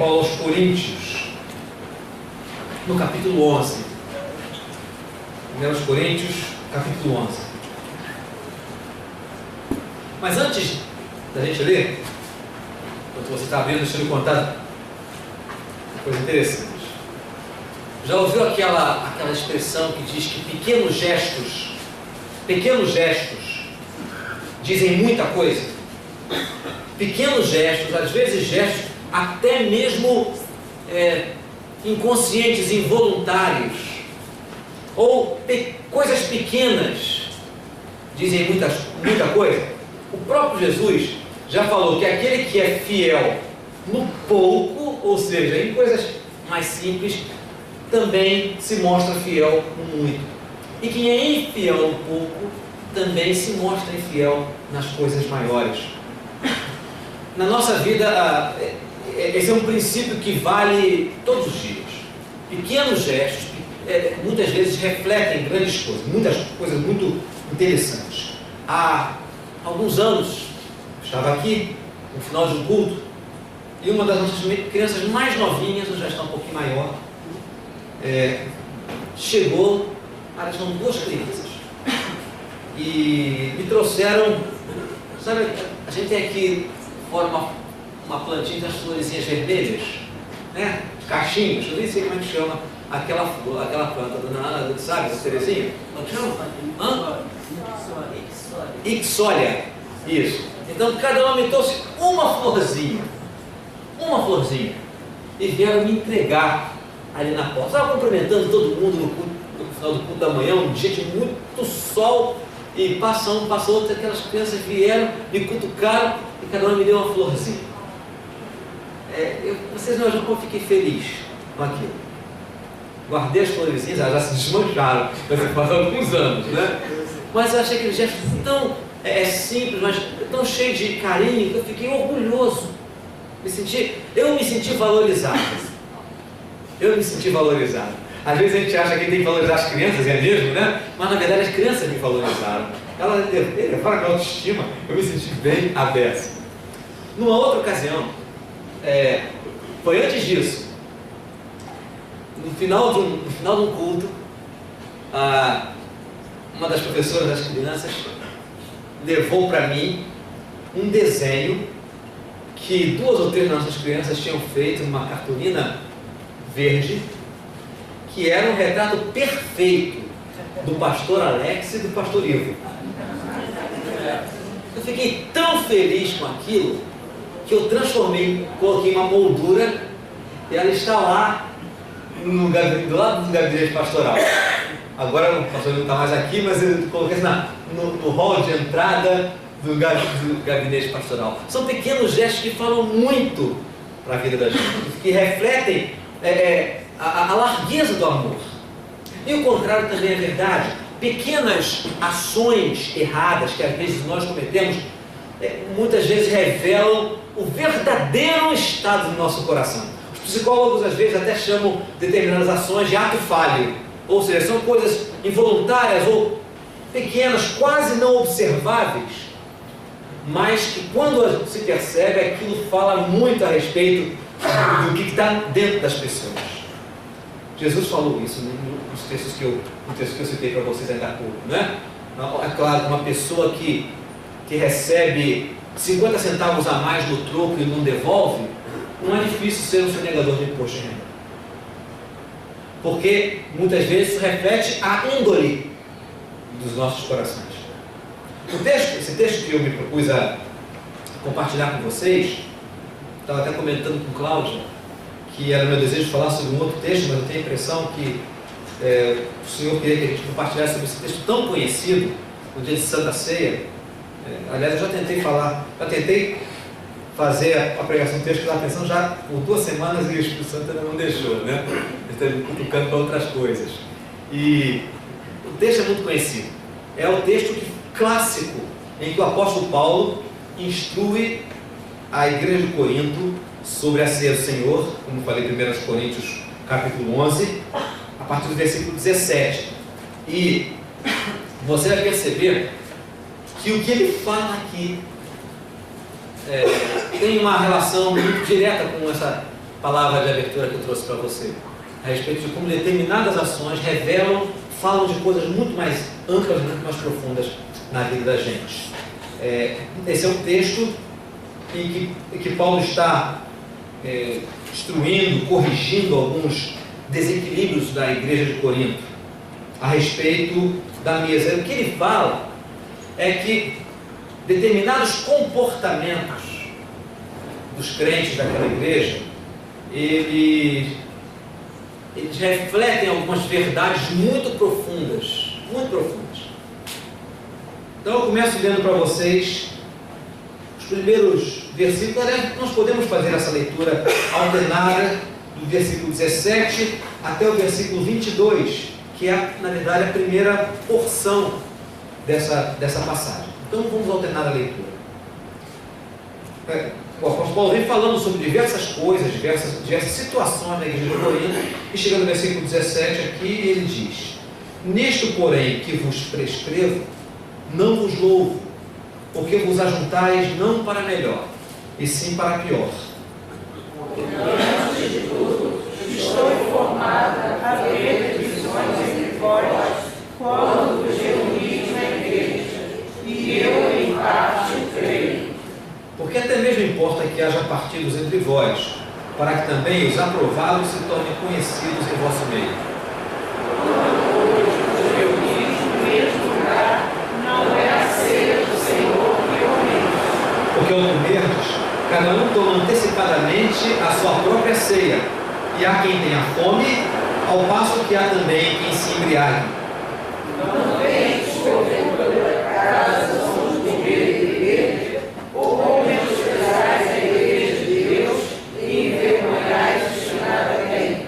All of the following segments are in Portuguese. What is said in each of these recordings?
Paulo aos Coríntios, no capítulo 11. 1 Coríntios, capítulo 11. Mas antes da gente ler, enquanto você está abrindo, deixa eu lhe contar uma coisa interessante. Já ouviu aquela expressão que diz que pequenos gestos dizem muita coisa? Pequenos gestos, às vezes gestos até mesmo inconscientes, involuntários, ou coisas pequenas dizem muita coisa. O próprio Jesus já falou que aquele que é fiel no pouco, ou seja, em coisas mais simples, também se mostra fiel no muito. E quem é infiel no pouco, também se mostra infiel nas coisas maiores. Na nossa vida, esse é um princípio que vale todos os dias. Pequenos gestos, muitas vezes refletem grandes coisas, muitas coisas muito interessantes. Há alguns anos, estava aqui, no final de um culto, e uma das nossas crianças mais novinhas, já está um pouquinho maior, chegou, são duas crianças, e me trouxeram, sabe, a gente tem aqui fora uma plantinha das florezinhas vermelhas, né? Caixinhos, eu nem sei como é que chama aquela planta, dona Ana, sabe, a Terezinha? Como que chama? Ixólia. Isso. Então cada uma me trouxe uma florzinha, e vieram me entregar ali na porta. Estava cumprimentando todo mundo no final do culto da manhã, um dia de muito sol, e passou outro, aquelas crianças vieram, me cutucaram, e cada uma me deu uma florzinha. Vocês não acham como eu fiquei feliz com aquilo? Guardei as florezinhas, elas já se desmancharam, mas faz alguns anos, né? Mas eu achei aquele gesto tão simples, mas tão cheio de carinho, que eu fiquei orgulhoso. Eu me senti valorizado. Às vezes a gente acha que tem que valorizar as crianças, é mesmo, né? Mas na verdade as crianças me valorizaram. Elas elevaram a minha autoestima, eu me senti bem à beça. Numa outra ocasião, foi antes disso, no final de um culto, uma das professoras das crianças levou para mim um desenho que 2 ou 3 das nossas crianças tinham feito numa cartolina verde, que era um retrato perfeito do pastor Alex e do pastor Ivo. Eu fiquei tão feliz com aquilo que eu coloquei uma moldura, e ela está lá do lado do gabinete pastoral. Agora o pastor não está mais aqui, mas eu coloquei no hall de entrada do gabinete pastoral. São pequenos gestos que falam muito para a vida da gente, que refletem a largueza do amor. E o contrário também é verdade. Pequenas ações erradas que às vezes nós cometemos, muitas vezes revelam o verdadeiro estado do nosso coração. Os psicólogos às vezes até chamam determinadas ações de ato falho, ou seja, são coisas involuntárias ou pequenas, quase não observáveis, mas que quando se percebe, aquilo fala muito a respeito do que está dentro das pessoas. Jesus falou isso nos textos no texto que eu citei para vocês ainda há pouco, né? É claro, uma pessoa que recebe 50 centavos a mais no troco e não devolve, não é difícil ser um sonegador de imposto de renda. Porque muitas vezes isso reflete a índole dos nossos corações. Esse texto que eu me propus a compartilhar com vocês, estava até comentando com Cláudia, que era meu desejo falar sobre um outro texto, mas eu tenho a impressão que o Senhor queria que a gente compartilhasse sobre esse texto tão conhecido no dia de Santa Ceia. Aliás, eu já tentei fazer a pregação do texto que eu estava pensando já por 2 semanas e o Espírito Santo ainda não deixou, né? Ele está me cutucando para outras coisas. E o texto é muito conhecido. É o texto clássico em que o apóstolo Paulo instrui a igreja de Corinto sobre a ceia do Senhor, como falei em 1 Coríntios capítulo 11, a partir do versículo 17. E você vai perceber que o que ele fala aqui tem uma relação muito direta com palavra de abertura que eu trouxe para você, a respeito de como determinadas ações revelam, falam de coisas muito mais amplas, muito mais profundas na vida da gente. Esse é um texto em que Paulo está instruindo, corrigindo alguns desequilíbrios da igreja de Corinto a respeito da mesa. O que ele fala é que determinados comportamentos dos crentes daquela igreja, eles refletem algumas verdades muito profundas, muito profundas. Então eu começo lendo para vocês os primeiros versículos. Nós podemos fazer essa leitura alternada do versículo 17 até o versículo 22, que é, na verdade, a primeira porção dessa passagem. Então vamos alternar a leitura. O apóstolo Paulo vem falando sobre diversas coisas, diversas situações na igreja de Corinto, e chegando no versículo 17 aqui, ele diz: nisto, porém, que vos prescrevo, não vos louvo, porque vos ajuntais não para melhor, e sim para pior. Porque antes de tudo, estou informada a ver divisões entre vós, quando vos reunis na igreja, e eu em parte creio. Porque até mesmo importa que haja partidos entre vós, para que também os aprovados se tornem conhecidos em vosso meio. Quando hoje vos reunis no mesmo lugar, não é a ceia do Senhor que comeis. Porque ao comerdes, cada um toma antecipadamente a sua própria ceia, e há quem tenha fome, ao passo que há também quem se embriague. Não venhas porventura a casa onde comer e beber, ou menosprezais a igreja de Deus e envergonhais destinadamente.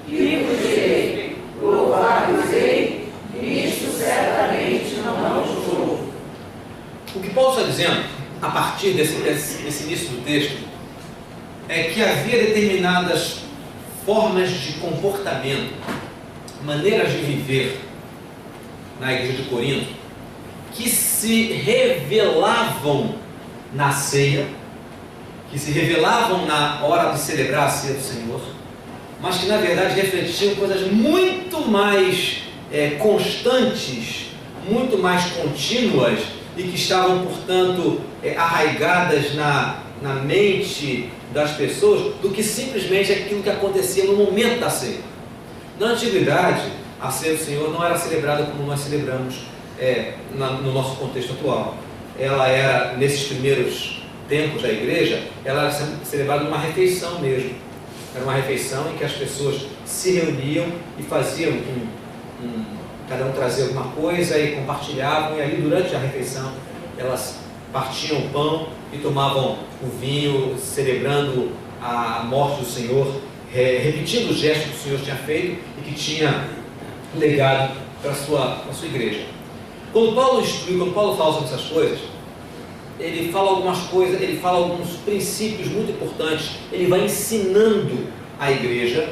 E vos direi, louvar-vos-ei, nisto certamente não vos louvo. O que Paulo está dizendo, a partir desse início do texto, é que havia determinadas formas de comportamento, maneiras de viver na igreja de Corinto, que se revelavam na ceia, que se revelavam na hora de celebrar a ceia do Senhor, mas que na verdade refletiam coisas muito mais constantes, muito mais contínuas, e que estavam, portanto, arraigadas na mente das pessoas, do que simplesmente aquilo que acontecia no momento da ceia. Na antiguidade, a ceia do Senhor não era celebrada como nós celebramos no nosso contexto atual. Ela era, nesses primeiros tempos da igreja, ela era celebrada numa refeição mesmo. Era uma refeição em que as pessoas se reuniam e faziam cada um trazia alguma coisa e compartilhavam, e ali durante a refeição elas partiam o pão e tomavam o vinho, celebrando a morte do Senhor, repetindo o gesto que o Senhor tinha feito e que tinha legado para a sua igreja. Quando Paulo fala sobre essas coisas, ele fala algumas coisas, ele fala alguns princípios muito importantes, ele vai ensinando a igreja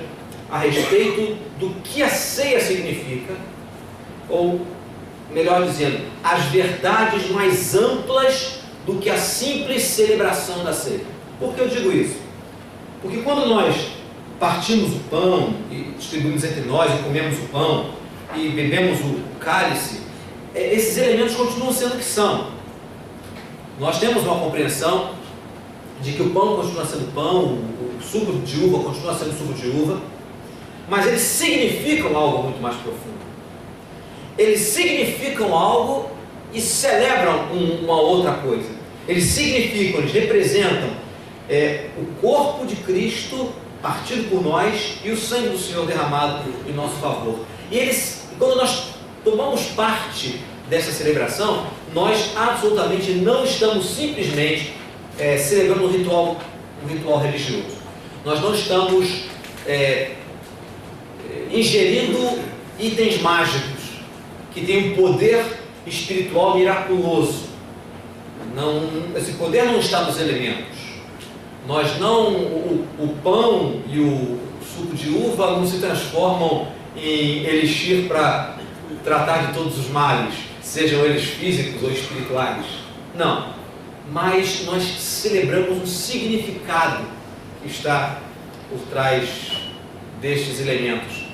a respeito do que a ceia significa, ou melhor dizendo, as verdades mais amplas do que a simples celebração da ceia. Por que eu digo isso? Porque quando nós partimos o pão e distribuímos entre nós e comemos o pão e bebemos o cálice, esses elementos continuam sendo o que são. Nós temos uma compreensão de que o pão continua sendo pão, o suco de uva continua sendo suco de uva, mas eles significam algo muito mais profundo. Eles significam algo e celebram uma outra coisa. Eles significam, eles representam o corpo de Cristo partido por nós e o sangue do Senhor derramado em nosso favor. E quando nós tomamos parte dessa celebração, nós absolutamente não estamos simplesmente celebrando um ritual religioso. Nós não estamos ingerindo itens mágicos que têm um poder espiritual miraculoso. Esse poder não está nos elementos. O pão e o suco de uva não se transformam em elixir para tratar de todos os males, sejam eles físicos ou espirituais. Não. Mas nós celebramos um significado que está por trás destes elementos?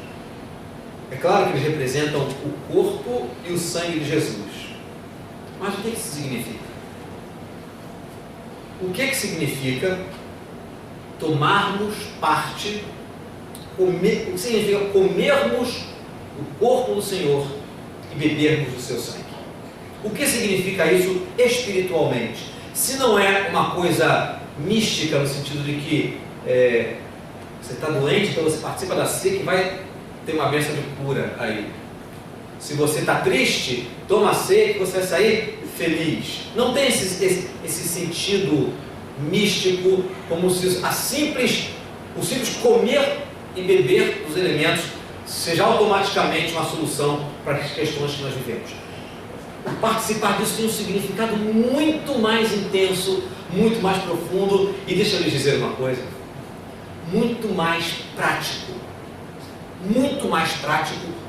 É claro que eles representam o corpo e o sangue de Jesus. Mas o que isso significa? O que significa tomarmos parte, o que significa comermos o corpo do Senhor e bebermos do seu sangue? O que significa isso espiritualmente? Se não é uma coisa mística, no sentido de que você está doente, então você participa da ceia que vai ter uma bênção de cura aí. Se você está triste, toma a ceia que você vai sair feliz. Não tem esse sentido místico, como se o simples comer e beber dos elementos seja automaticamente uma solução para as questões que nós vivemos. Participar disso tem um significado muito mais intenso, muito mais profundo e, deixa eu lhes dizer uma coisa, muito mais prático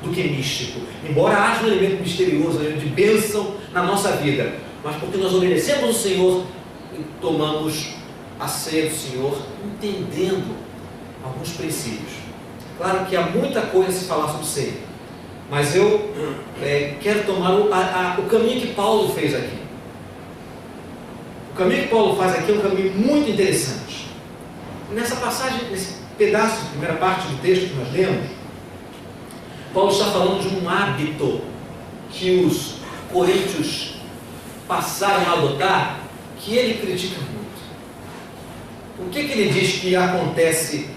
do que místico. Embora haja um elemento misterioso, um elemento de bênção na nossa vida, mas porque nós obedecemos o Senhor e tomamos a ceia do Senhor, entendendo alguns princípios. Claro que há muita coisa a se falar sobre ceia, mas eu quero tomar o caminho que Paulo fez aqui. O caminho que Paulo faz aqui é um caminho muito interessante. Nessa passagem, nesse pedaço, primeira parte do texto que nós lemos, Paulo está falando de um hábito que os coríntios passaram a adotar, que ele critica muito. O que ele diz que acontece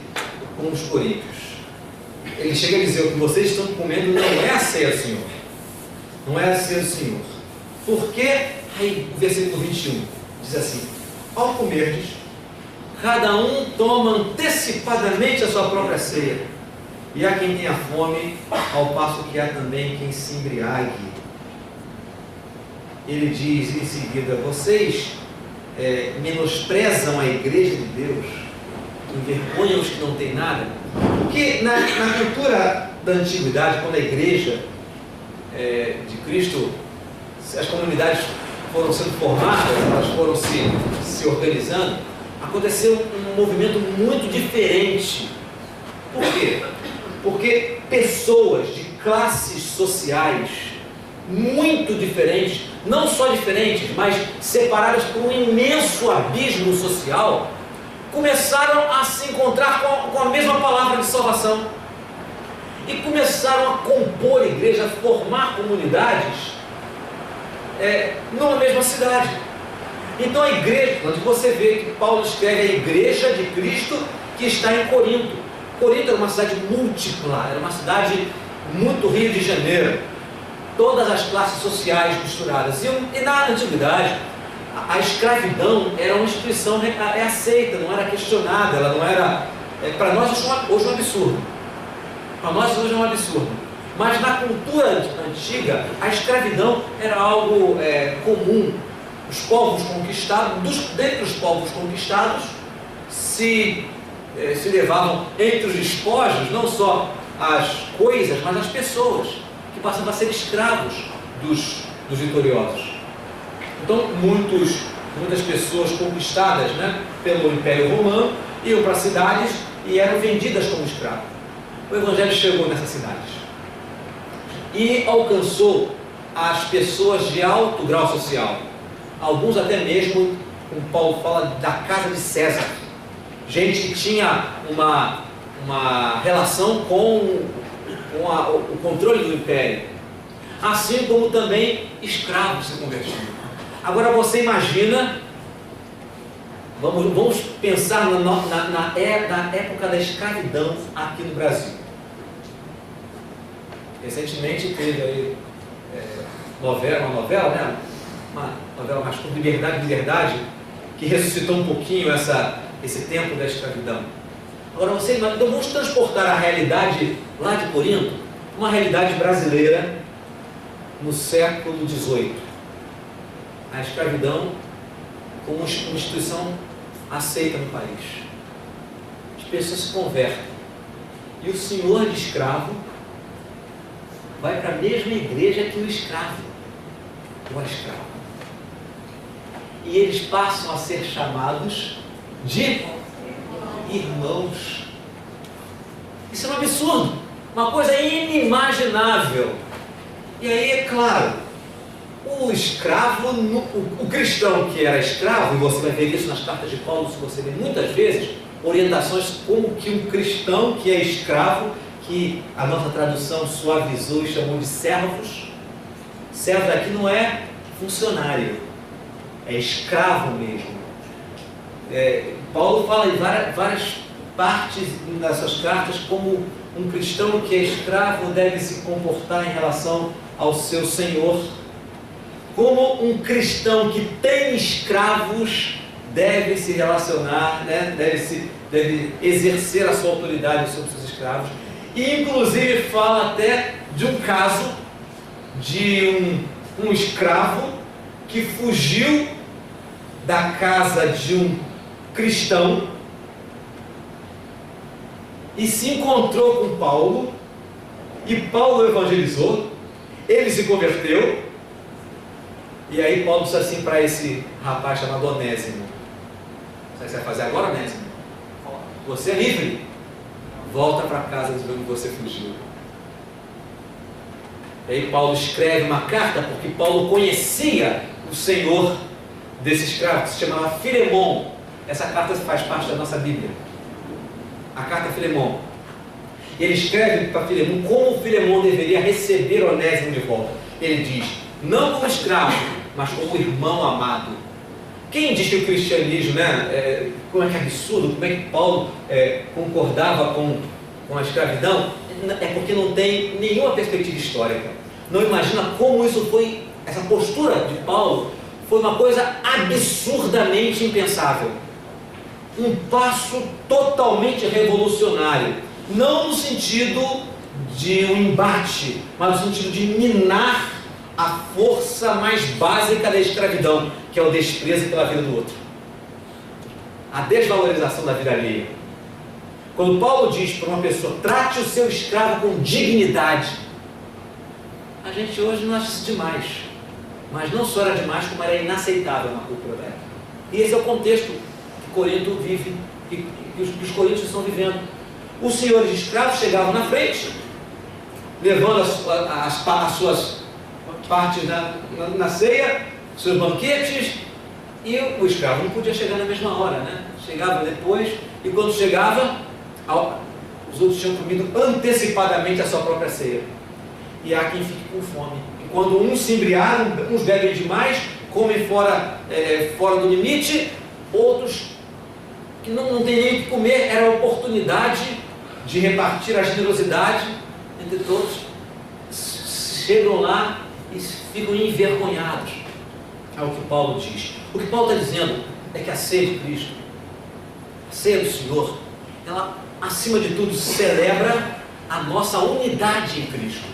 com os coríntios? Ele chega a dizer: o que vocês estão comendo não é a ceia do Senhor. Não é a ceia do Senhor. Porque, aí, o versículo 21 diz assim: ao comerdes, cada um toma antecipadamente a sua própria ceia, e há quem tenha fome, ao passo que há também quem se embriague. Ele diz em seguida: vocês menosprezam a igreja de Deus, envergonham os que não têm nada. Porque na cultura da antiguidade, quando a igreja de Cristo, as comunidades foram sendo formadas, elas foram se organizando, aconteceu um movimento muito diferente. Por quê? Porque pessoas de classes sociais muito diferentes, não só diferentes, mas separadas por um imenso abismo social, começaram a se encontrar com a mesma palavra de salvação e começaram a compor igreja, a formar comunidades numa mesma cidade. Então a igreja, quando você vê que Paulo escreve a igreja de Cristo que está em Corinto. Corinto era uma cidade múltipla, era uma cidade muito Rio de Janeiro, todas as classes sociais misturadas. E na antiguidade, a escravidão era uma instituição aceita, não era questionada, ela não era... para nós hoje é um absurdo. Para nós hoje é um absurdo. Mas na cultura antiga, a escravidão era algo comum. Os povos conquistados, dentre os povos conquistados, se levavam entre os despojos, não só as coisas, mas as pessoas, que passavam a ser escravos dos vitoriosos. Então, muitas pessoas conquistadas, pelo Império Romano iam para cidades e eram vendidas como escravos. O Evangelho chegou nessas cidades e alcançou as pessoas de alto grau social. Alguns até mesmo, como Paulo fala, da casa de César. Gente que tinha uma relação com o controle do império. Assim como também escravos se convertiam. Agora você imagina, vamos pensar na época da escravidão aqui no Brasil. Recentemente teve aí uma novela mais como Liberdade, que ressuscitou um pouquinho esse tempo da escravidão. Agora você imagina, então vamos transportar a realidade lá de Corinto, uma realidade brasileira no século XVIII. A escravidão como uma instituição aceita no país. As pessoas se convertem. E o senhor de escravo vai para a mesma igreja que o escravo. O escravo. E eles passam a ser chamados de irmãos. Isso é um absurdo, uma coisa inimaginável. E aí, é claro, o escravo, o cristão que era escravo, e você vai ver isso nas cartas de Paulo, se você vê muitas vezes, orientações como que um cristão que é escravo, que a nossa tradução suavizou e chamou de servos. Servo aqui não é funcionário, é escravo mesmo. Paulo fala em várias partes nessas cartas como um cristão que é escravo deve se comportar em relação ao seu senhor, como um cristão que tem escravos deve se relacionar, né? deve exercer a sua autoridade sobre seus escravos. E inclusive fala até de um caso de um escravo que fugiu da casa de um cristão e se encontrou com Paulo, e Paulo o evangelizou, ele se converteu, e aí Paulo disse assim para esse rapaz chamado Onésimo: sabe o que você vai fazer agora, Onésimo? Você é livre, volta para casa de onde você fugiu. E aí Paulo escreve uma carta, porque Paulo conhecia o senhor desse escravo, que se chamava Filemon. Essa carta faz parte da nossa Bíblia, a carta a Filemon. E ele escreve para Filemon como Filemon deveria receber Onésimo de volta. Ele diz: não como escravo, mas como irmão amado. Quem diz que o cristianismo, né, como é que é absurdo, como é que Paulo concordava com a escravidão, é porque não tem nenhuma perspectiva histórica. Não imagina como isso foi, essa postura de Paulo foi uma coisa absurdamente impensável. Um passo totalmente revolucionário, não no sentido de um embate, mas no sentido de minar a força mais básica da escravidão, que é o desprezo pela vida do outro, a desvalorização da vida alheia. Quando Paulo diz para uma pessoa: trate o seu escravo com dignidade, a gente hoje não acha isso demais, mas não só era demais, como era inaceitável na cultura da época. E esse é o contexto que Corinto vive, que os coríntios estão vivendo. Os senhores de escravos chegavam na frente, levando as suas partes na ceia, seus banquetes, e o escravo não podia chegar na mesma hora, né? Chegava depois, e quando chegava, os outros tinham comido antecipadamente a sua própria ceia. E há quem fique com fome. E quando uns se embriagam, uns bebem demais, comem fora do limite, outros que não tem nem o que comer, era a oportunidade de repartir a generosidade entre todos. Chegam lá e ficam envergonhados. É o que Paulo diz. O que Paulo está dizendo é que a ceia de Cristo, a ceia do Senhor, ela, acima de tudo, celebra a nossa unidade em Cristo.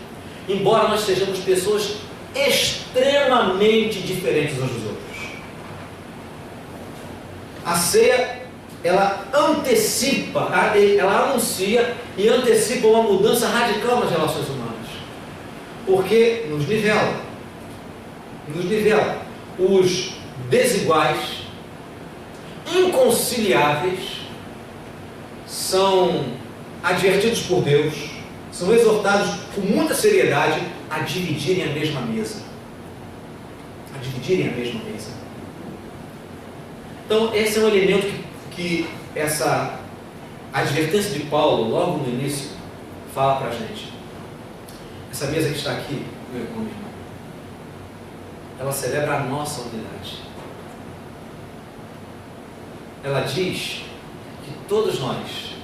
Embora nós sejamos pessoas extremamente diferentes uns dos outros. A ceia, ela antecipa, ela anuncia e antecipa uma mudança radical nas relações humanas. Porque nos nivela. Os desiguais, inconciliáveis, são advertidos por Deus, são exortados com muita seriedade a dividirem a mesma mesa. Então, esse é um elemento que essa advertência de Paulo, logo no início, fala para a gente. Essa mesa que está aqui, meu irmão, ela celebra a nossa unidade. Ela diz que todos nós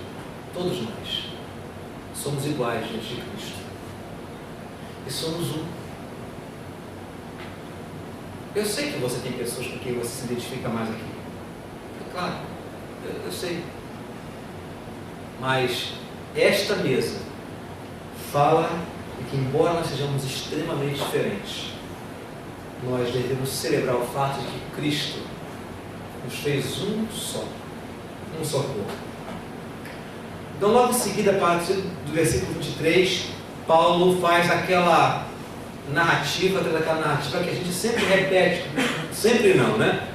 somos iguais diante de Cristo. E somos um. Eu sei que você tem pessoas com quem você se identifica mais aqui. É claro, eu sei. Mas esta mesa fala que, embora nós sejamos extremamente diferentes, nós devemos celebrar o fato de que Cristo nos fez um só corpo. Então, logo em seguida, a partir do versículo 23, Paulo faz aquela narrativa que a gente sempre repete, sempre não, né?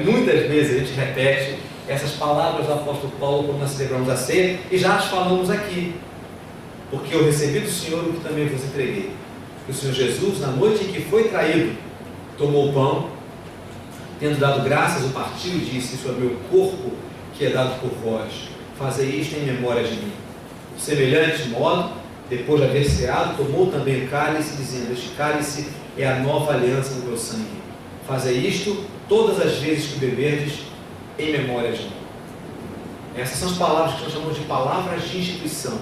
Muitas vezes a gente repete essas palavras do apóstolo Paulo quando nós celebramos a ceia, e já as falamos aqui. Porque eu recebi do Senhor o que também vos entreguei. Que o Senhor Jesus, na noite em que foi traído, tomou o pão, tendo dado graças, o partiu e disse: isso é o meu corpo que é dado por vós. Fazei isto em memória de mim. Por semelhante modo, depois de haver ceado, tomou também o cálice, dizendo: este cálice é a nova aliança do meu sangue. Fazei isto todas as vezes que beberdes, em memória de mim. Essas são as palavras que nós chamamos de palavras de instituição,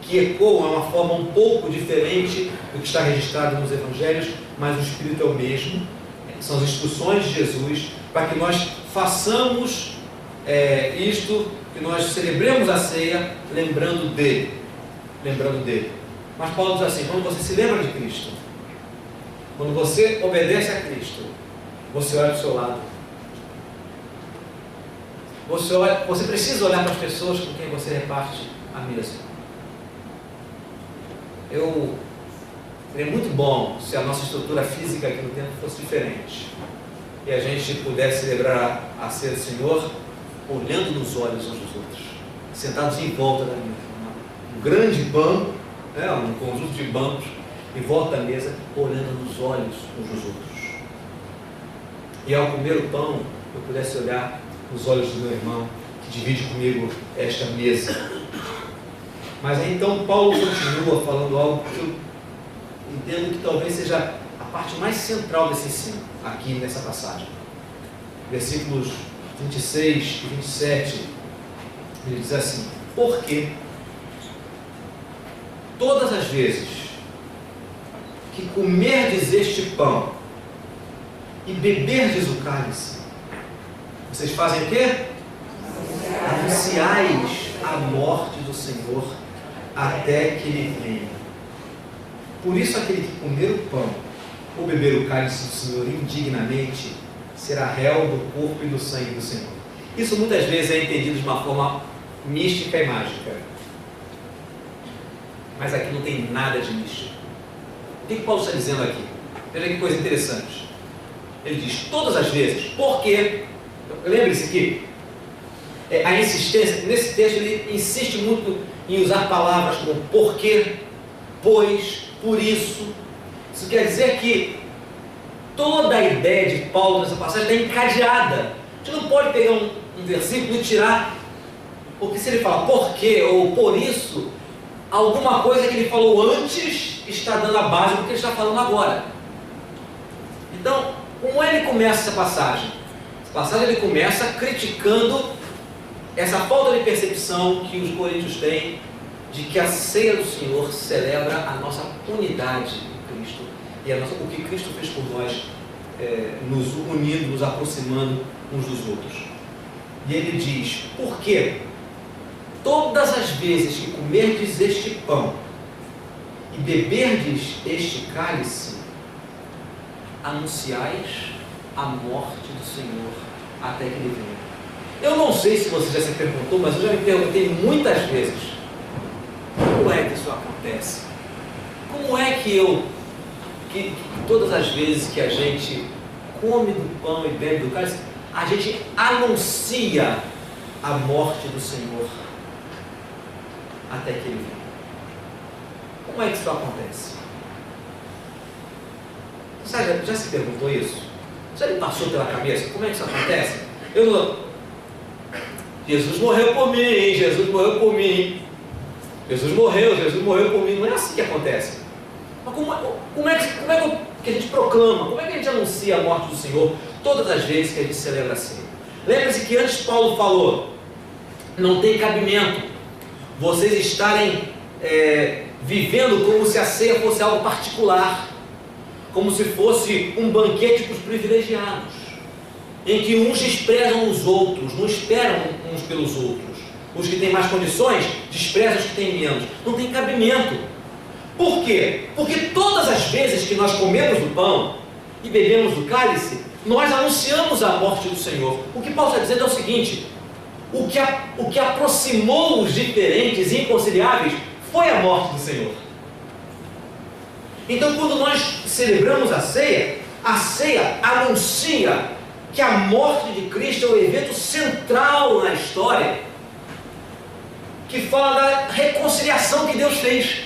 que ecoam, é uma forma um pouco diferente do que está registrado nos Evangelhos, mas o Espírito é o mesmo. São as instruções de Jesus para que nós façamos isto, que nós celebremos a ceia lembrando dele. Mas Paulo diz assim: quando você se lembra de Cristo, quando você obedece a Cristo, você olha para o seu lado. Você precisa olhar para as pessoas com quem você reparte a mesa. Seria muito bom se a nossa estrutura física aqui no templo fosse diferente e a gente pudesse celebrar a ceia do Senhor olhando nos olhos uns dos outros, sentados em volta da mesa, um grande banco, um conjunto de bancos em volta da mesa, olhando nos olhos uns dos outros, e ao comer o pão eu pudesse olhar nos olhos do meu irmão que divide comigo esta mesa. Mas aí então Paulo continua falando algo que eu entendo que talvez seja a parte mais central desse ensino, aqui nessa passagem. Versículos 26 e 27, ele diz assim: porque todas as vezes que comerdes este pão e beberdes o cálice, vocês fazem o quê? Anunciais a morte do Senhor até que Ele venha. Por isso, aquele que comer o pão ou beber o cálice do Senhor indignamente será réu do corpo e do sangue do Senhor. Isso muitas vezes é entendido de uma forma mística e mágica, mas aqui não tem nada de místico. O que Paulo está dizendo aqui? Veja que coisa interessante. Ele diz todas as vezes, porque, lembre-se que a insistência, nesse texto ele insiste muito em usar palavras como porque, pois, por isso. Isso quer dizer que toda a ideia de Paulo nessa passagem está encadeada. A gente não pode pegar um versículo e tirar, porque se ele fala porque ou por isso, alguma coisa que ele falou antes está dando a base do que ele está falando agora. Então, como ele começa essa passagem? Essa passagem ele começa criticando essa falta de percepção que os coríntios têm de que a ceia do Senhor celebra a nossa unidade em Cristo e o que Cristo fez por nós, nos unindo, nos aproximando uns dos outros. E ele diz: porque todas as vezes que comerdes este pão e beberdes este cálice, anunciais a morte do Senhor até que Ele venha. Eu não sei se você já se perguntou, mas eu já me perguntei muitas vezes: como é que isso acontece? Como é que todas as vezes que a gente come do pão e bebe do cálice, a gente anuncia a morte do Senhor até que Ele venha? Como é que isso acontece? Você já se perguntou isso? Já lhe passou pela cabeça? Como é que isso acontece? Jesus morreu por mim, hein? Jesus morreu por mim. Jesus morreu por mim. Não é assim que acontece. Mas como é que a gente proclama? Como é que a gente anuncia a morte do Senhor todas as vezes que a gente celebra a ceia? Lembre-se que antes Paulo falou: não tem cabimento vocês estarem vivendo como se a ceia fosse algo particular, como se fosse um banquete para os privilegiados, em que uns desprezam os outros, não esperam uns pelos outros. Os que têm mais condições desprezam os que têm menos. Não tem cabimento. Por quê? Porque todas as vezes que nós comemos do pão e bebemos do cálice, nós anunciamos a morte do Senhor. O que Paulo está dizendo é o seguinte: o que aproximou os diferentes e inconciliáveis foi a morte do Senhor. Então, quando nós celebramos a ceia anuncia que a morte de Cristo é o evento central na história, que fala da reconciliação que Deus fez.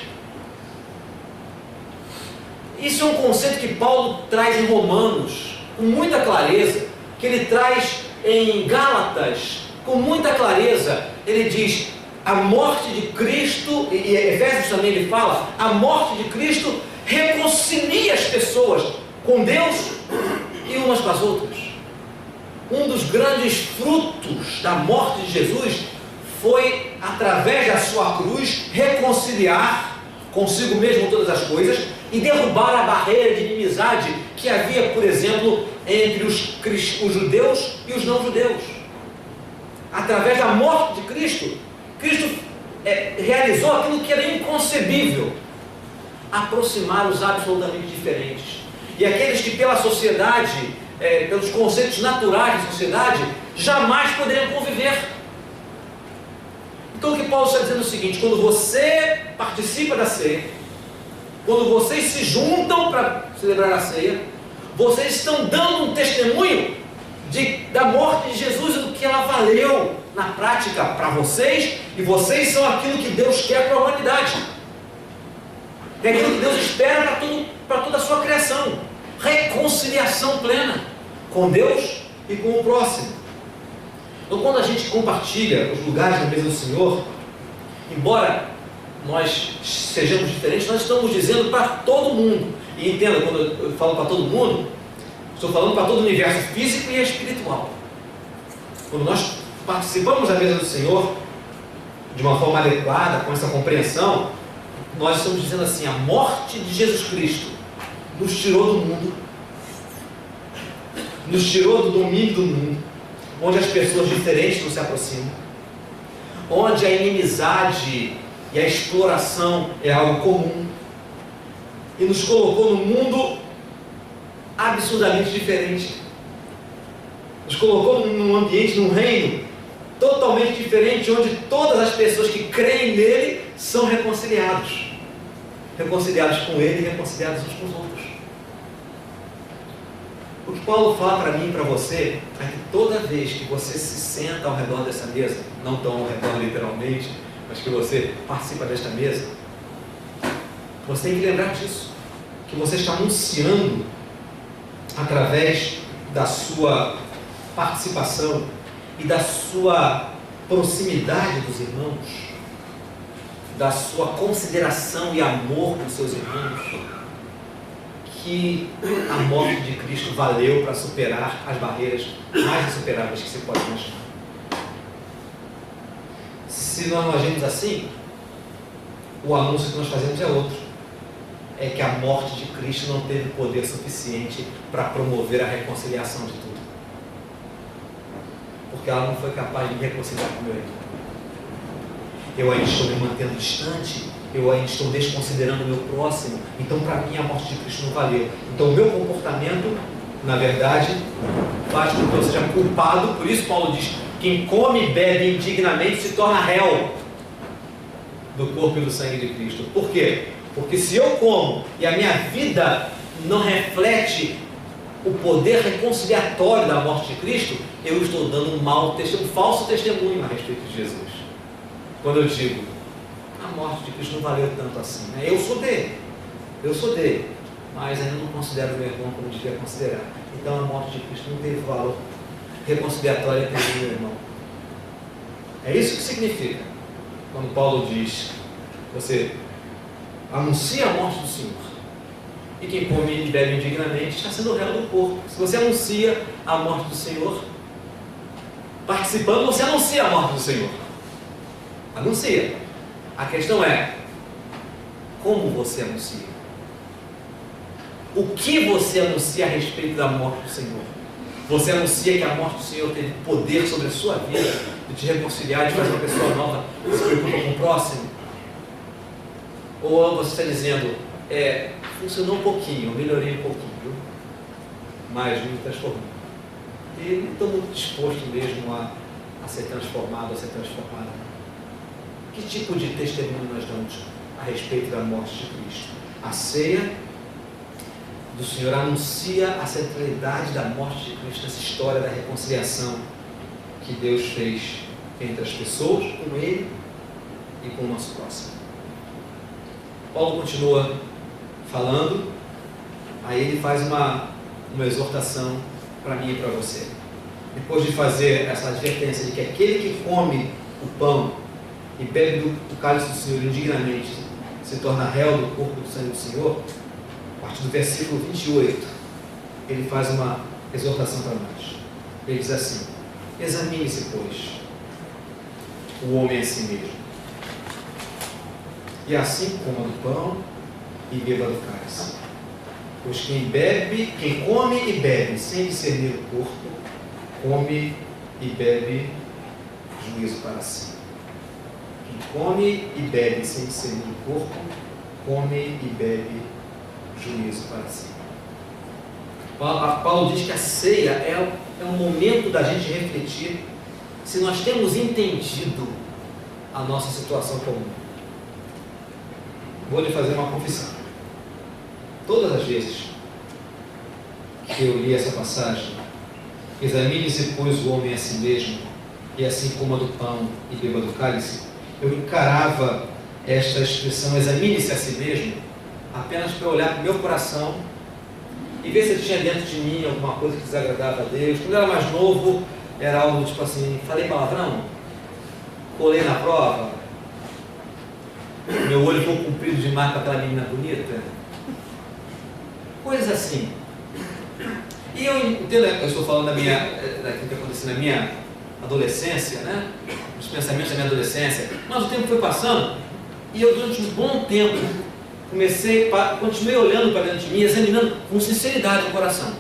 Isso é um conceito que Paulo traz em Romanos com muita clareza, que ele traz em Gálatas com muita clareza. Ele diz: a morte de Cristo, e Efésios também ele fala, a morte de Cristo reconcilia as pessoas com Deus e umas com as outras. Um dos grandes frutos da morte de Jesus foi, através da sua cruz, reconciliar consigo mesmo todas as coisas e derrubar a barreira de inimizade que havia, por exemplo, entre os judeus e os não-judeus. Através da morte de Cristo, Cristo realizou aquilo que era inconcebível: aproximar os absolutamente diferentes. E aqueles que pela sociedade, pelos conceitos naturais da sociedade, jamais poderiam conviver. Então o que Paulo está dizendo é o seguinte: quando você participa da ceia, quando vocês se juntam para celebrar a ceia, vocês estão dando um testemunho da morte de Jesus e do que ela valeu na prática para vocês, e vocês são aquilo que Deus quer para a humanidade. É aquilo que Deus espera para toda a sua criação: reconciliação plena com Deus e com o próximo. Então, quando a gente compartilha os lugares na mesa do Senhor, embora nós sejamos diferentes, nós estamos dizendo para todo mundo. E entenda, quando eu falo para todo mundo, estou falando para todo o universo físico e espiritual. Quando nós participamos da mesa do Senhor de uma forma adequada, com essa compreensão, nós estamos dizendo assim: a morte de Jesus Cristo nos tirou do mundo, nos tirou do domínio do mundo, onde as pessoas diferentes não se aproximam, onde a inimizade e a exploração é algo comum, e nos colocou num mundo absurdamente diferente. Nos colocou num ambiente, num reino totalmente diferente, onde todas as pessoas que creem nele são reconciliados com ele e reconciliados uns com os outros. O que Paulo fala para mim e para você é que toda vez que você se senta ao redor dessa mesa, não tão ao redor literalmente, mas que você participa desta mesa, você tem que lembrar disso, que você está anunciando, através da sua participação e da sua proximidade dos irmãos, da sua consideração e amor por seus irmãos, que a morte de Cristo valeu para superar as barreiras mais insuperáveis que se pode imaginar. Se nós não agimos assim, o anúncio que nós fazemos é outro: é que a morte de Cristo não teve poder suficiente para promover a reconciliação de tudo, porque ela não foi capaz de me reconciliar com o meu irmão. Eu ainda estou me mantendo distante, eu ainda estou desconsiderando o meu próximo. Então, para mim, a morte de Cristo não valeu. Então, o meu comportamento, na verdade, faz com que eu seja culpado. Por isso Paulo diz: quem come e bebe indignamente se torna réu do corpo e do sangue de Cristo. Por quê? Porque se eu como e a minha vida não reflete o poder reconciliatório da morte de Cristo, eu estou dando um falso testemunho a respeito de Jesus. Quando eu digo: a morte de Cristo não valeu tanto assim, né? Eu sou dele, mas ainda não considero meu irmão como devia considerar. Então a morte de Cristo não teve valor reconciliatório entre o meu irmão. É isso que significa quando Paulo diz: você anuncia a morte do Senhor, e quem come e bebe indignamente está sendo réu do corpo. Se você anuncia a morte do Senhor, participando, você anuncia a morte do Senhor. Anuncia. A questão é: como você anuncia? O que você anuncia a respeito da morte do Senhor? Você anuncia que a morte do Senhor teve poder sobre a sua vida, de te reconciliar, de fazer uma pessoa nova, que se preocupa com o próximo? Ou você está dizendo: funcionou um pouquinho, eu melhorei um pouquinho, mas não me transformou. E não estou muito disposto mesmo a ser transformado, a ser transformada. Que tipo de testemunho nós damos a respeito da morte de Cristo? A ceia do Senhor anuncia a centralidade da morte de Cristo nessa história da reconciliação que Deus fez entre as pessoas, com Ele e com o nosso próximo. Paulo continua falando, aí ele faz uma exortação para mim e para você. Depois de fazer essa advertência de que aquele que come o pão e bebe do cálice do Senhor indignamente se torna réu do corpo do sangue do Senhor, a partir do versículo 28, ele faz uma exortação para nós. Ele diz assim: examine-se, pois, o homem a si mesmo, e assim coma do pão e beba do cálice. Pois quem come e bebe sem discernir o corpo, come e bebe juízo para si. Quem come e bebe sem discernir o corpo, come e bebe juízo para si. Paulo diz que a ceia é um momento da gente refletir se nós temos entendido a nossa situação comum. Vou lhe fazer uma confissão. Todas as vezes que eu li essa passagem, examine-se, pois, o homem a si mesmo, e assim coma do pão e beba do cálice, eu encarava esta expressão, examine-se a si mesmo, apenas para olhar para o meu coração e ver se tinha dentro de mim alguma coisa que desagradava a Deus. Quando eu era mais novo, era algo tipo assim: falei palavrão, colei na prova, meu olho ficou comprido demais para aquela menina bonita, coisas assim. E eu entendo, eu estou falando daquilo que aconteceu na minha adolescência, né? Os pensamentos da minha adolescência, mas o tempo foi passando e eu, durante um bom tempo, continuei olhando para dentro de mim, examinando com sinceridade o coração,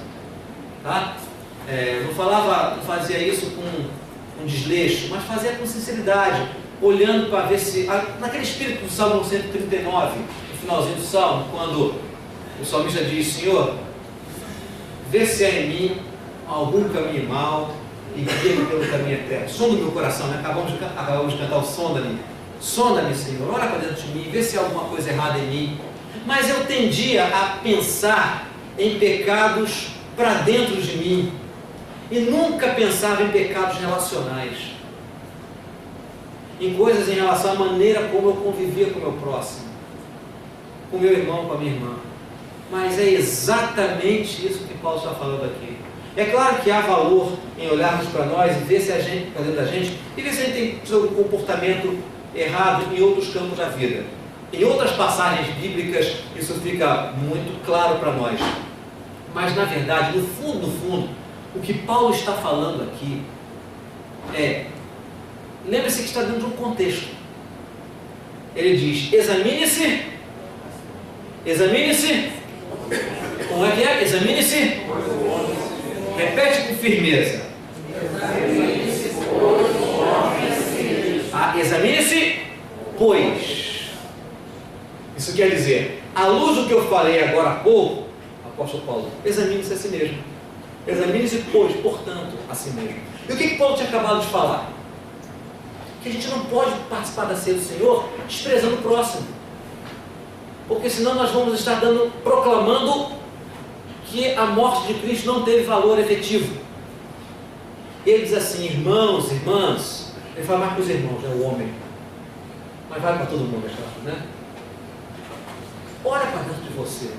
tá? Não fazia isso com desleixo, mas fazia com sinceridade, olhando para ver se, naquele espírito do Salmo 139, no finalzinho do Salmo, quando o salmista diz: Senhor, vê se há em mim algum caminho mau e guia-me pelo caminho eterno. Sonda o meu coração, né? Acabamos de cantar o sonda-me. Sonda-me, Senhor, olha para dentro de mim, vê se há alguma coisa errada em mim. Mas eu tendia a pensar em pecados para dentro de mim e nunca pensava em pecados relacionais, em coisas em relação à maneira como eu convivia com o meu próximo, com o meu irmão, com a minha irmã. Mas é exatamente isso que Paulo está falando aqui. É claro que há valor em olharmos para nós e ver se a gente, para dentro da gente, e ver se a gente tem um comportamento errado em outros campos da vida. Em outras passagens bíblicas isso fica muito claro para nós. Mas na verdade, no fundo, o que Paulo está falando aqui lembre-se que está dentro de um contexto. Ele diz: examine-se. Como é que é? Examine-se. Repete com firmeza. Examine-se, pois. Isso quer dizer, à luz do que eu falei agora há pouco, apóstolo Paulo, examine-se a si mesmo. Examine-se, pois, portanto, a si mesmo. E o que Paulo tinha acabado de falar? Que a gente não pode participar da ceia do Senhor desprezando o próximo. Porque senão nós vamos estar proclamando que a morte de Cristo não teve valor efetivo. Ele diz assim: irmãos, irmãs. Ele fala mais para os irmãos, é o homem, mas vale para todo mundo, né? Olha para dentro de você,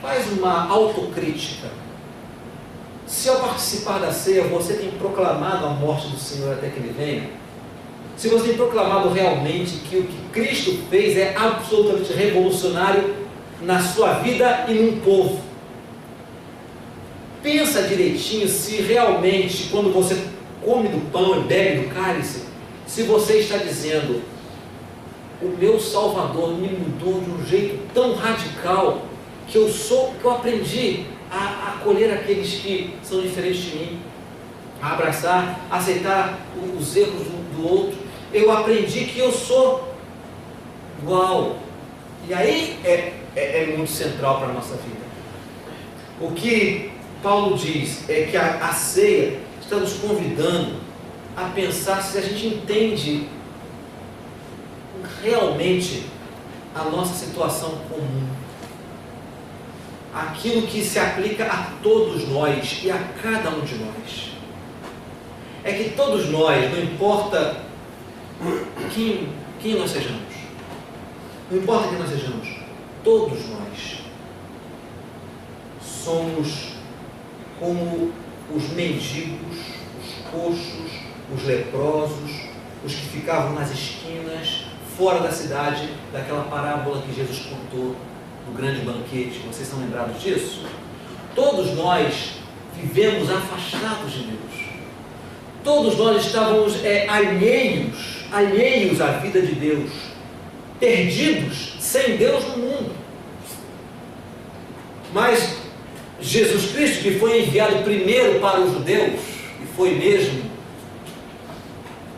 faz uma autocrítica. Se ao participar da ceia você tem proclamado a morte do Senhor até que Ele venha, se você tem proclamado realmente que o que Cristo fez é absolutamente revolucionário na sua vida e num povo, pensa direitinho se realmente, quando você come do pão e bebe do cálice, se você está dizendo: o meu Salvador me mudou de um jeito tão radical que eu aprendi a acolher aqueles que são diferentes de mim, a abraçar, a aceitar os erros do outro. Eu aprendi que eu sou igual. E aí é muito central para a nossa vida. O que Paulo diz é que a ceia está nos convidando a pensar se a gente entende realmente a nossa situação comum. aquilo que se aplica a todos nós e a cada um de nós. É que todos nós, não importa quem nós sejamos, não importa quem nós sejamos, todos nós somos como os mendigos, os coxos, os leprosos, os que ficavam nas esquinas, fora da cidade, daquela parábola que Jesus contou do grande banquete. Vocês estão lembrados disso? Todos nós vivemos afastados de Deus. Todos nós estávamos alheios à vida de Deus, perdidos, sem Deus no mundo. Mas Jesus Cristo, que foi enviado primeiro para os judeus, e foi mesmo,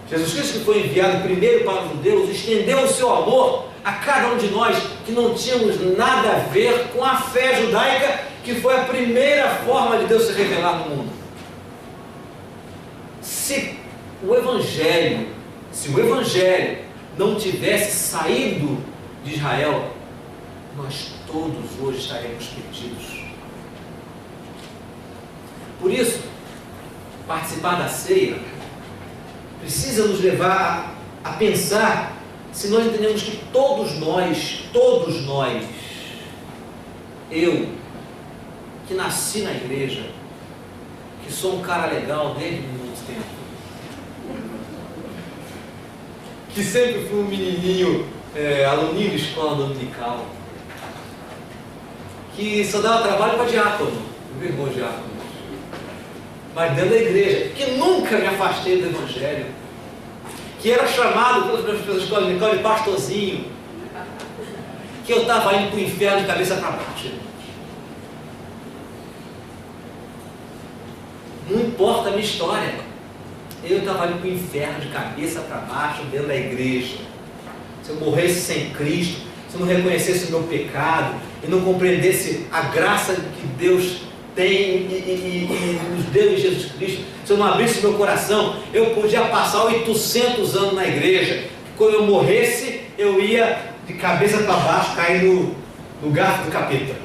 Jesus Cristo, que foi enviado primeiro para os judeus, estendeu o seu amor a cada um de nós que não tínhamos nada a ver com a fé judaica, que foi a primeira forma de Deus se revelar no mundo. Se o Evangelho não tivesse saído de Israel, nós todos hoje estaremos perdidos. Por isso, participar da ceia precisa nos levar a pensar se nós entendemos que todos nós, eu, que nasci na igreja, que sou um cara legal desde muito tempo, que sempre fui um menininho, aluninho de escola dominical, que só dava trabalho para diácono, meu irmão diácono, mas dentro da igreja, que nunca me afastei do Evangelho, que era chamado pelas pessoas da escola dominical de pastorzinho, que eu estava indo para o inferno de cabeça para baixo. Não importa a minha história, eu estava indo para o inferno de cabeça para baixo dentro da igreja. Se eu morresse sem Cristo, se eu não reconhecesse o meu pecado e não compreendesse a graça que Deus tem e nos deu em Jesus Cristo, se eu não abrisse meu coração, eu podia passar 800 anos na igreja. Quando eu morresse, eu ia de cabeça para baixo, cair no garfo do capeta,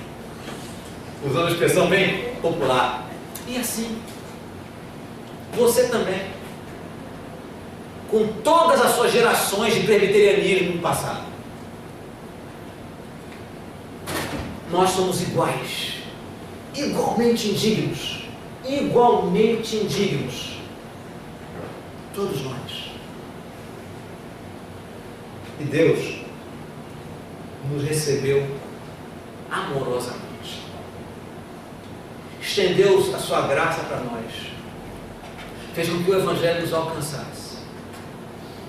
usando a expressão bem popular. E assim, você também, com todas as suas gerações de presbiterianismo no passado, nós somos igualmente indignos, todos nós. E Deus nos recebeu amorosamente, estendeu a sua graça para nós, fez com que o Evangelho nos alcançasse,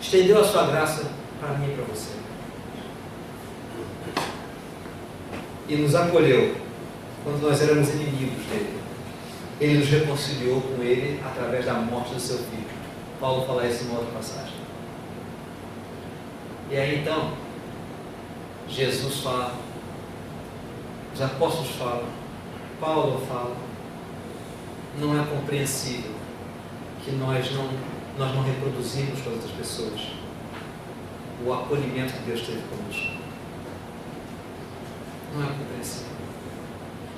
estendeu a sua graça para mim e para você, e nos acolheu quando nós éramos inimigos dele. Ele nos reconciliou com ele através da morte do seu filho. Paulo fala isso em uma outra passagem. E aí então, Jesus fala, os apóstolos falam, Paulo fala, não é compreensível que nós não reproduzimos com as outras pessoas o acolhimento que Deus teve conosco. Não é compreensível.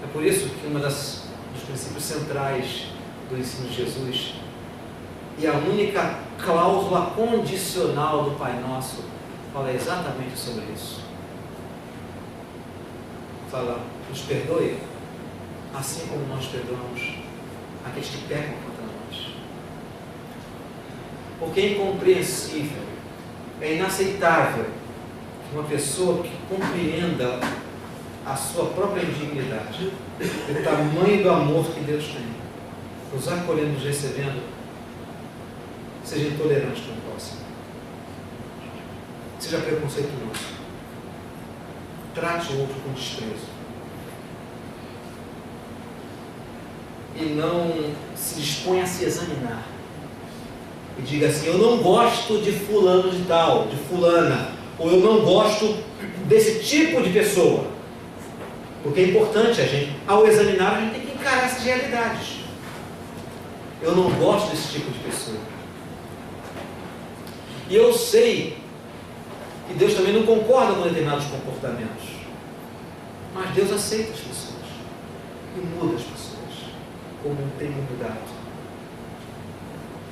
É por isso que dos princípios centrais do ensino de Jesus e a única cláusula condicional do Pai Nosso fala exatamente sobre isso. Fala, nos perdoe, assim como nós perdoamos aqueles que pecam contra nós. Porque é incompreensível, é inaceitável que uma pessoa que compreenda a sua própria indignidade, o tamanho do amor que Deus tem, nos acolhendo, nos recebendo, seja intolerante com o próximo, seja preconceituoso, trate o outro com desprezo e não se disponha a se examinar e diga assim: eu não gosto de fulano de tal, de fulana, ou eu não gosto desse tipo de pessoa. Porque é importante a gente, ao examinar, a gente tem que encarar essas realidades. Eu não gosto desse tipo de pessoa. E eu sei que Deus também não concorda com determinados comportamentos. Mas Deus aceita as pessoas. e muda as pessoas, como tem mudado.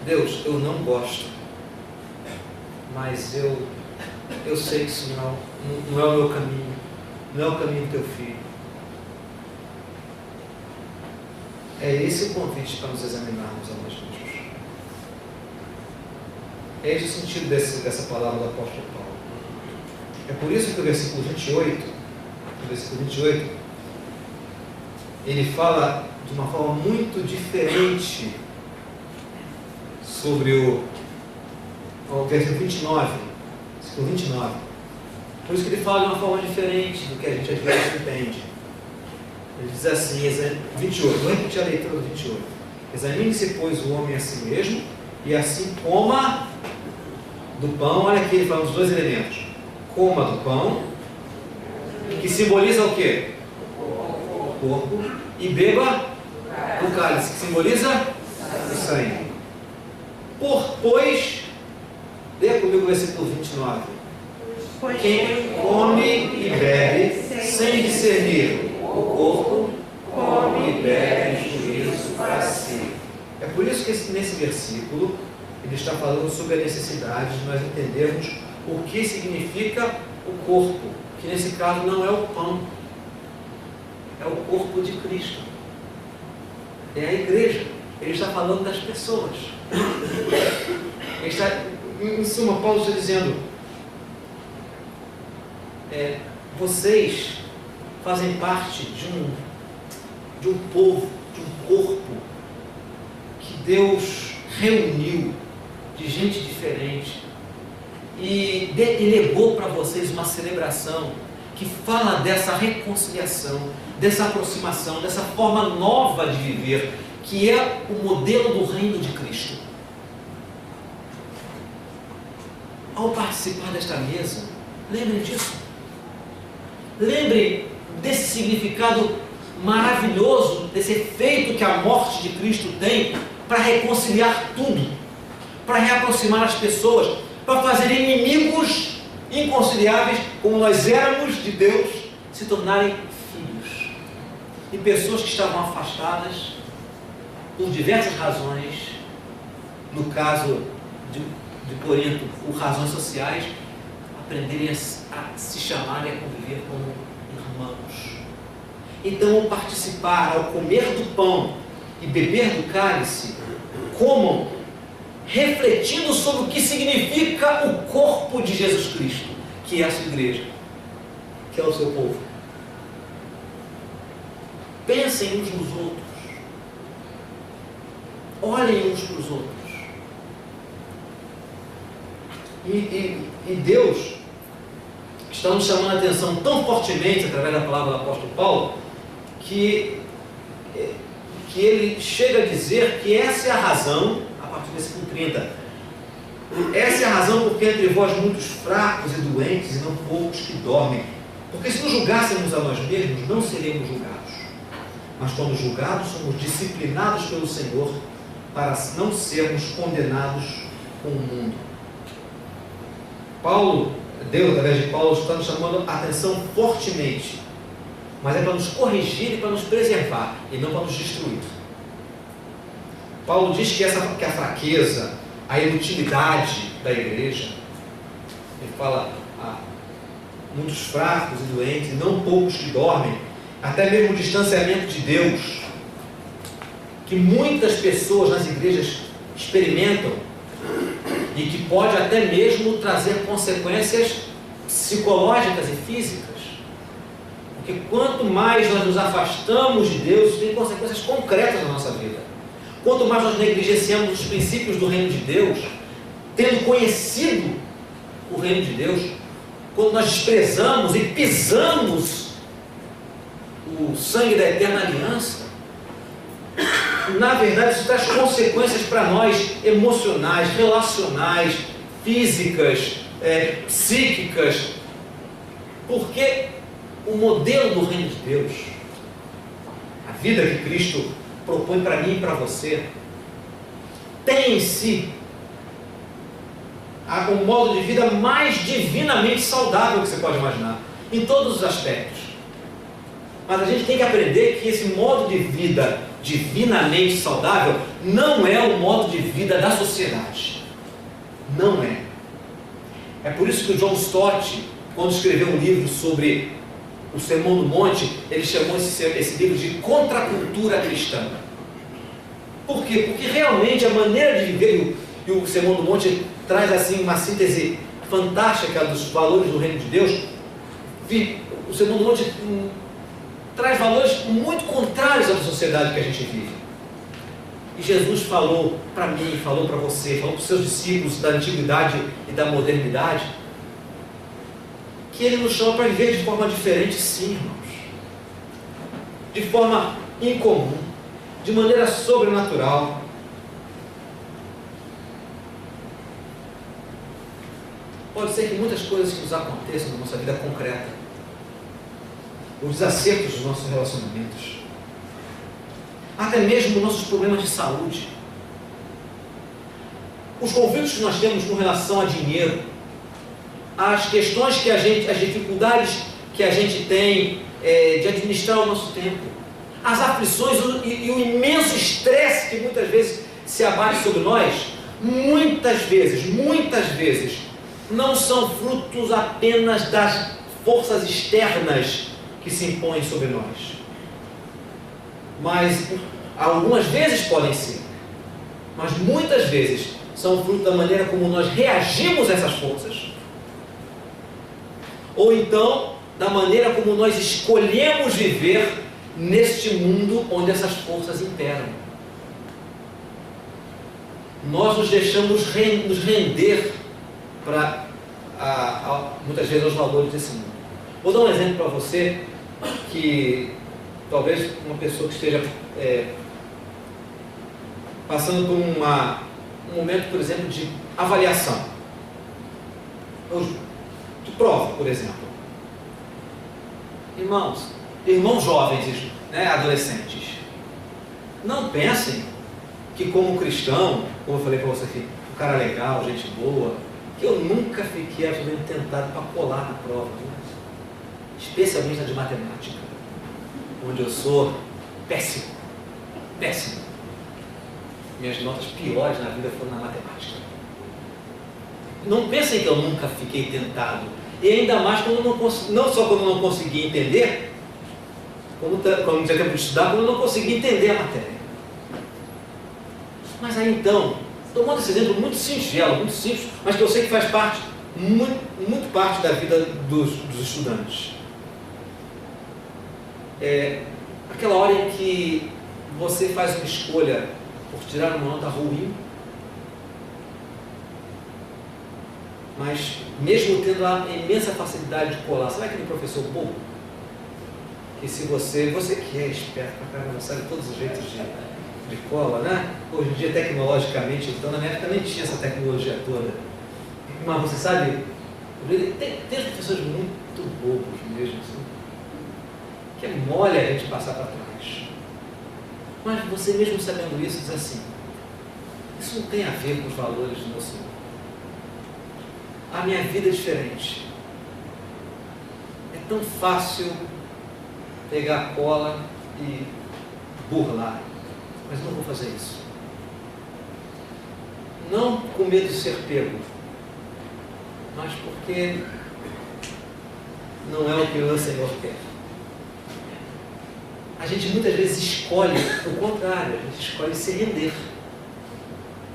Deus, eu não gosto, mas eu sei que isso não é o meu caminho, não é o caminho do teu filho. É esse o convite para nos examinarmos a nós mesmos. É esse o sentido dessa palavra do apóstolo Paulo. É por isso que o versículo 28, ele fala de uma forma muito diferente sobre o versículo 29. Por isso que ele fala de uma forma diferente do que a gente às vezes entende. Ele diz assim, 28, vou repetir a leitura do 28. Examine-se, pois, o homem a si mesmo, e assim coma do pão. Olha aqui, ele fala dos dois elementos. Coma do pão, que simboliza o quê? O corpo. E beba do cálice, que simboliza o sangue. Pois, lê comigo o versículo 29. Quem come e bebe sem discernir o corpo, come e bebe juízo para si. É por isso que nesse versículo ele está falando sobre a necessidade de nós entendermos o que significa o corpo, que nesse caso não é o pão, é o corpo de Cristo, é a igreja. Ele está falando das pessoas. Ele está, em suma, Paulo está dizendo, vocês fazem parte de um povo, de um corpo que Deus reuniu de gente diferente e legou para vocês uma celebração que fala dessa reconciliação, dessa aproximação, dessa forma nova de viver, que é o modelo do reino de Cristo. Ao participar desta mesa, lembrem disso. Lembrem desse significado maravilhoso, desse efeito que a morte de Cristo tem para reconciliar tudo, para reaproximar as pessoas, para fazer inimigos inconciliáveis, como nós éramos de Deus, se tornarem filhos. E pessoas que estavam afastadas por diversas razões, no caso de Corinto, por razões sociais, aprenderem a se chamar e a conviver como irmãos. Então, ao participar, ao comer do pão e beber do cálice, comam, refletindo sobre o que significa o corpo de Jesus Cristo, que é a sua igreja, que é o seu povo. Pensem uns nos outros. Olhem uns para os outros. E Deus está nos chamando a atenção tão fortemente, através da palavra do apóstolo Paulo, que ele chega a dizer que essa é a razão, a partir do versículo 30, essa é a razão porque entre vós muitos fracos e doentes e não poucos que dormem. Porque se nos julgássemos a nós mesmos, não seremos julgados. Mas quando julgados, somos disciplinados pelo Senhor para não sermos condenados com o mundo. Deus, através de Paulo, está nos chamando a atenção fortemente, mas é para nos corrigir e para nos preservar, e não para nos destruir. Paulo diz que a fraqueza, a inutilidade da igreja, ele fala muitos fracos e doentes, e não poucos que dormem, até mesmo o distanciamento de Deus, que muitas pessoas nas igrejas experimentam, e que pode até mesmo trazer consequências psicológicas e físicas. Porque quanto mais nós nos afastamos de Deus, isso tem consequências concretas na nossa vida. Quanto mais nós negligenciamos os princípios do reino de Deus, tendo conhecido o reino de Deus, quando nós desprezamos e pisamos o sangue da eterna aliança, na verdade isso traz consequências para nós emocionais, relacionais, físicas, psíquicas, porque o modelo do reino de Deus, a vida que Cristo propõe para mim e para você, tem em si um modo de vida mais divinamente saudável que você pode imaginar, em todos os aspectos. Mas a gente tem que aprender que esse modo de vida divinamente saudável não é o modo de vida da sociedade. Não é. É por isso que o John Stott, quando escreveu um livro sobre o Sermão do Monte, ele chamou esse livro de Contracultura Cristã. Por quê? Porque realmente a maneira de viver, e o Sermão do Monte traz assim uma síntese fantástica dos valores do Reino de Deus. O Sermão do Monte traz valores muito contrários à sociedade que a gente vive. E Jesus falou para mim, falou para você, falou para os seus discípulos da antiguidade e da modernidade, que Ele nos chama para viver de forma diferente, sim, irmãos. De forma incomum, de maneira sobrenatural. Pode ser que muitas coisas que nos aconteçam na nossa vida concreta, os desacertos dos nossos relacionamentos, até mesmo nossos problemas de saúde, os conflitos que nós temos com relação a dinheiro, as questões que as dificuldades que a gente tem de administrar o nosso tempo, as aflições e o imenso estresse que muitas vezes se abate sobre nós, muitas vezes, não são frutos apenas das forças externas que se impõem sobre nós, mas algumas vezes podem ser, mas muitas vezes são fruto da maneira como nós reagimos a essas forças, ou então da maneira como nós escolhemos viver neste mundo onde essas forças imperam. Nós nos deixamos nos render para muitas vezes aos valores desse mundo. Vou dar um exemplo para você, que talvez uma pessoa que esteja passando por um momento, por exemplo, de avaliação, ou de prova, por exemplo. Irmãos jovens, né, adolescentes, não pensem que como cristão, como eu falei para você aqui, um cara legal, gente boa, que eu nunca fiquei absolutamente tentado para colar na prova, especialmente na de matemática, onde eu sou péssimo. Minhas notas piores na vida foram na matemática. Não pensem que eu nunca fiquei tentado, e ainda mais quando não só quando eu não consegui entender, quando não tinha tempo de estudar, quando eu não consegui entender a matéria. Mas aí então, tomando esse exemplo muito singelo, muito simples, mas que eu sei que faz parte, muito parte da vida dos estudantes. Aquela hora em que você faz uma escolha por tirar uma nota ruim, mas mesmo tendo a imensa facilidade de colar, sabe aquele professor bobo? Que se você que é esperto pra caramba, sabe todos os jeitos de cola, né? Hoje em dia, tecnologicamente, então na minha época nem tinha essa tecnologia toda. Mas você sabe, tem professores muito bobos mesmo, assim, que é mole a gente passar para trás. Mas você mesmo sabendo isso, diz assim, isso não tem a ver com os valores do meu Senhor. A minha vida é diferente. É tão fácil pegar a cola e burlar, mas não vou fazer isso. Não com medo de ser pego, mas porque não é o que o Senhor quer. A gente muitas vezes escolhe o contrário, a gente escolhe se render.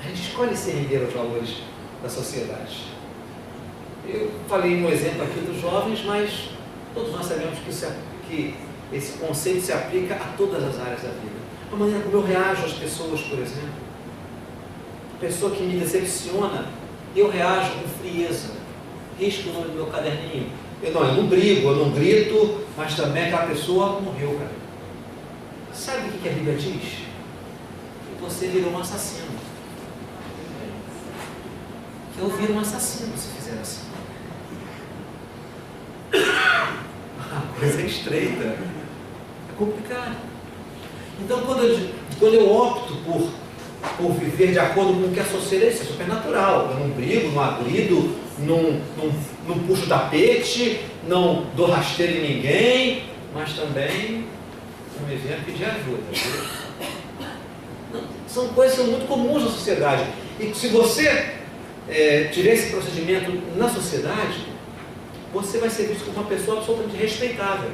A gente escolhe se render aos valores da sociedade. Eu falei um exemplo aqui dos jovens, mas todos nós sabemos que esse conceito se aplica a todas as áreas da vida. A maneira como eu reajo às pessoas, por exemplo. A pessoa que me decepciona, eu reajo com frieza. Risco o nome do meu caderninho. Eu não brigo, eu não grito, mas também aquela pessoa morreu, cara. Sabe o que a Bíblia diz? Que você virou um assassino. Que eu viro um assassino se fizer assim. A coisa é estreita. É complicado. Então, quando eu opto por viver de acordo com o que a sociedade é supernatural, eu não brigo, não agrido, não puxo tapete, não dou rasteiro em ninguém, mas também não me venha pedir ajuda. Não, são coisas que são muito comuns na sociedade. E se você tiver esse procedimento na sociedade, você vai ser visto como uma pessoa absolutamente respeitável.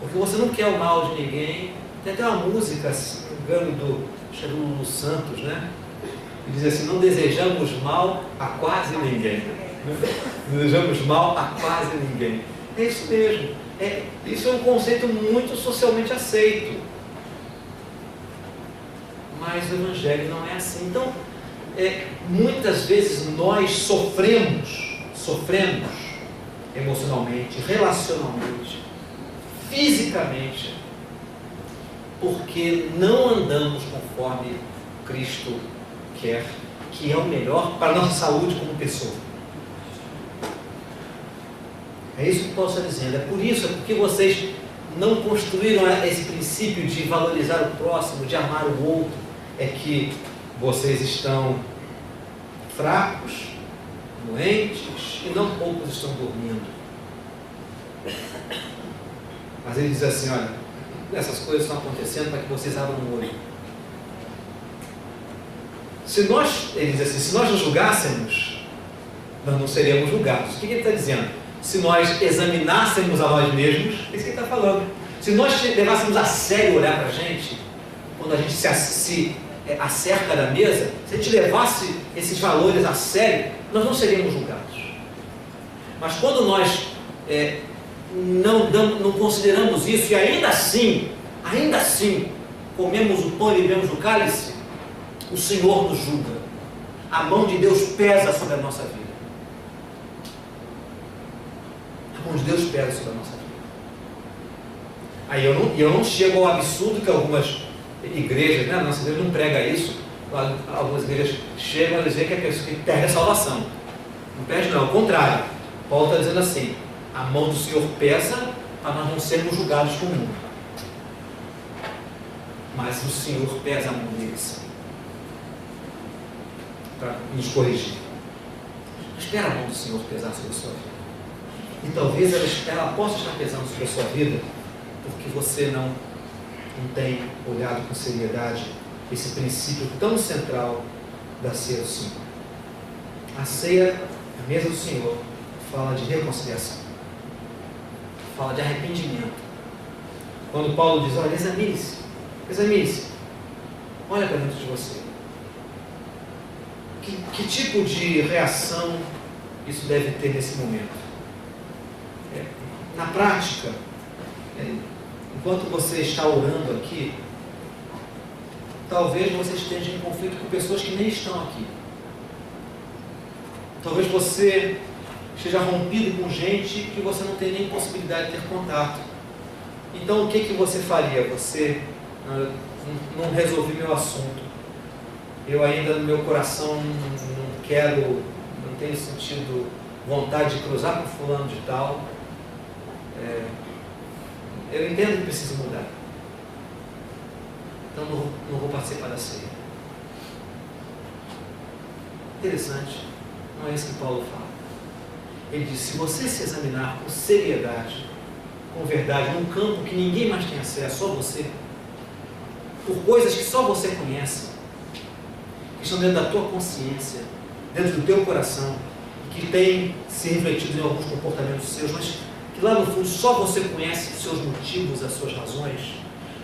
Porque você não quer o mal de ninguém. Tem até uma música, se não me engano, do Lulu Santos, né? Que diz assim: não desejamos mal a quase ninguém. Não desejamos mal a quase ninguém. É isso mesmo. Isso é um conceito muito socialmente aceito. Mas o Evangelho não é assim. Então, muitas vezes nós sofremos emocionalmente, relacionalmente, fisicamente, porque não andamos conforme Cristo quer, que é o melhor para a nossa saúde como pessoa. É isso que Paulo está dizendo. É porque vocês não construíram esse princípio de valorizar o próximo, de amar o outro, é que vocês estão fracos, doentes, e não poucos estão dormindo. Mas ele diz assim: olha, essas coisas estão acontecendo para que vocês abram o olho. Ele diz assim: se nós nos julgássemos, nós não seríamos julgados. O que ele está dizendo? Se nós examinássemos a nós mesmos, é isso que ele está falando. Se nós levássemos a sério olhar para a gente, quando a gente se acerca da mesa, se a gente levasse esses valores a sério, nós não seríamos julgados. Mas quando nós não consideramos isso e ainda assim, comemos o pão e bebemos o cálice, o Senhor nos julga. A mão de Deus pesa sobre a nossa vida. A mão de Deus pesa sobre a nossa vida. Aí eu não chego ao absurdo que algumas igrejas, né? A nossa igreja não prega isso. Algumas igrejas chegam a dizer que a pessoa que perde a salvação. Não perde não, ao contrário. Paulo está dizendo assim: a mão do Senhor pesa para nós não sermos julgados com o mundo. Mas o Senhor pesa a mão deles para nos corrigir. Espera a mão do Senhor pesar sobre a sua vida. E talvez ela possa estar pesando sobre a sua vida porque você não tem olhado com seriedade esse princípio tão central da ceia do Senhor. A ceia, a mesa do Senhor, fala de reconciliação, fala de arrependimento. Quando Paulo diz: olha, examine-se, olha para dentro de você. Que tipo de reação isso deve ter nesse momento? Na prática, enquanto você está orando aqui, talvez você esteja em conflito com pessoas que nem estão aqui. Talvez você esteja rompido com gente que você não tem nem possibilidade de ter contato. Então o que você faria? Você não resolvi meu assunto. Eu ainda no meu coração não tenho sentido vontade de cruzar com fulano de tal. Eu entendo que preciso mudar. Então não vou participar da ceia. Interessante. Não é isso que Paulo fala. Ele diz: se você se examinar com seriedade, com verdade, num campo que ninguém mais tem acesso, só você, por coisas que só você conhece, que estão dentro da tua consciência, dentro do teu coração, que tem se refletido em alguns comportamentos seus, mas que lá no fundo só você conhece os seus motivos, as suas razões.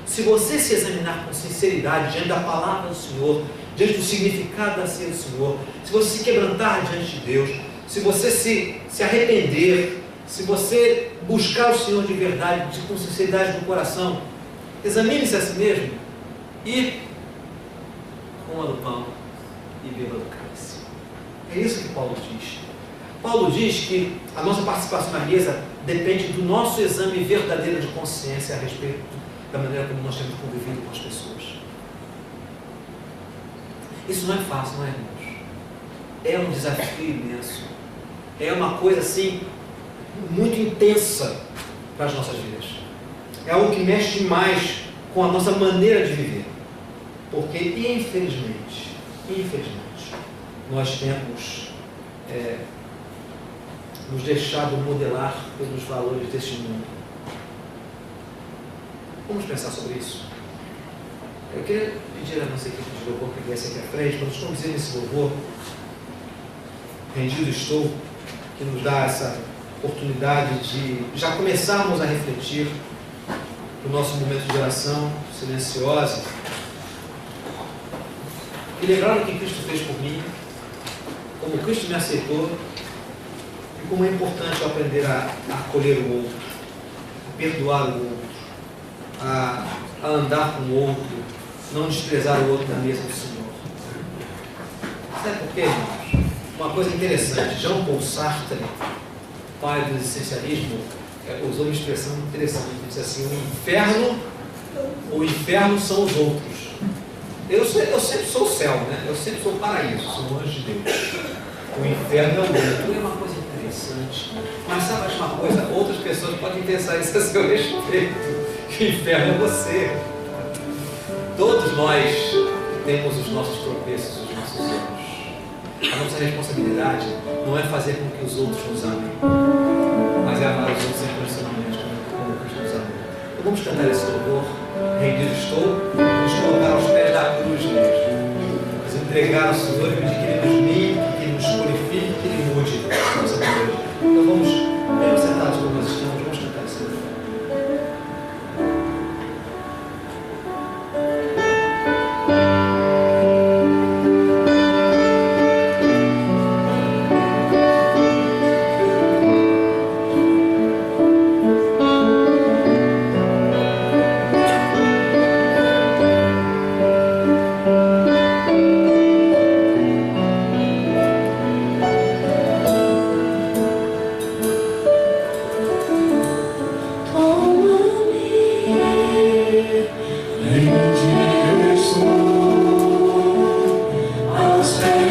Se você se examinar com sinceridade diante da palavra do Senhor, diante do significado da ceia do Senhor, se você se quebrantar diante de Deus, se você se arrepender, se você buscar o Senhor de verdade, com sinceridade no coração, examine-se a si mesmo e coma do pão e beba do cálice. É isso que Paulo diz. Paulo diz que a nossa participação na mesa depende do nosso exame verdadeiro de consciência a respeito da maneira como nós temos convivido com as pessoas. Isso não é fácil, não é, irmãos? É um desafio imenso. É uma coisa assim, muito intensa para as nossas vidas. É algo que mexe demais com a nossa maneira de viver. Porque, infelizmente, nós temos nos deixado modelar pelos valores deste mundo. Vamos pensar sobre isso. Eu queria pedir a nossa equipe de louvor que viesse aqui à frente, para nos conduzir nesse louvor. Rendido estou, que nos dá essa oportunidade de já começarmos a refletir no nosso momento de oração silenciosa e lembrar o que Cristo fez por mim, como Cristo me aceitou e como é importante eu aprender a acolher o outro, a perdoar o outro, a andar com o outro, não desprezar o outro na mesa do Senhor. Sabe por quê, irmãos? Uma coisa interessante, Jean Paul Sartre, pai do existencialismo, usou uma expressão interessante. Ele disse assim: o inferno são os outros. Eu sempre sou o céu, né? Eu sempre sou o paraíso, sou o anjo de Deus. O inferno é o outro. É uma coisa interessante. Mas sabe uma coisa? Outras pessoas podem pensar isso a seu respeito. Que o inferno é você. Todos nós temos os nossos tropeços, os nossos erros. A nossa responsabilidade não é fazer com que os outros nos amem, mas é amar os outros incondicionalmente, como Cristo nos amou. Então vamos cantar esse louvor. Rendido estou, nos colocar aos pés da cruz mesmo. Nos entregar ao Senhor e pedir que Ele nos limpe, que Ele nos purifique, que Ele mude a nossa vida. Então vamos, mesmo sentados como nós estamos, vamos cantar esse louvor. Aos pés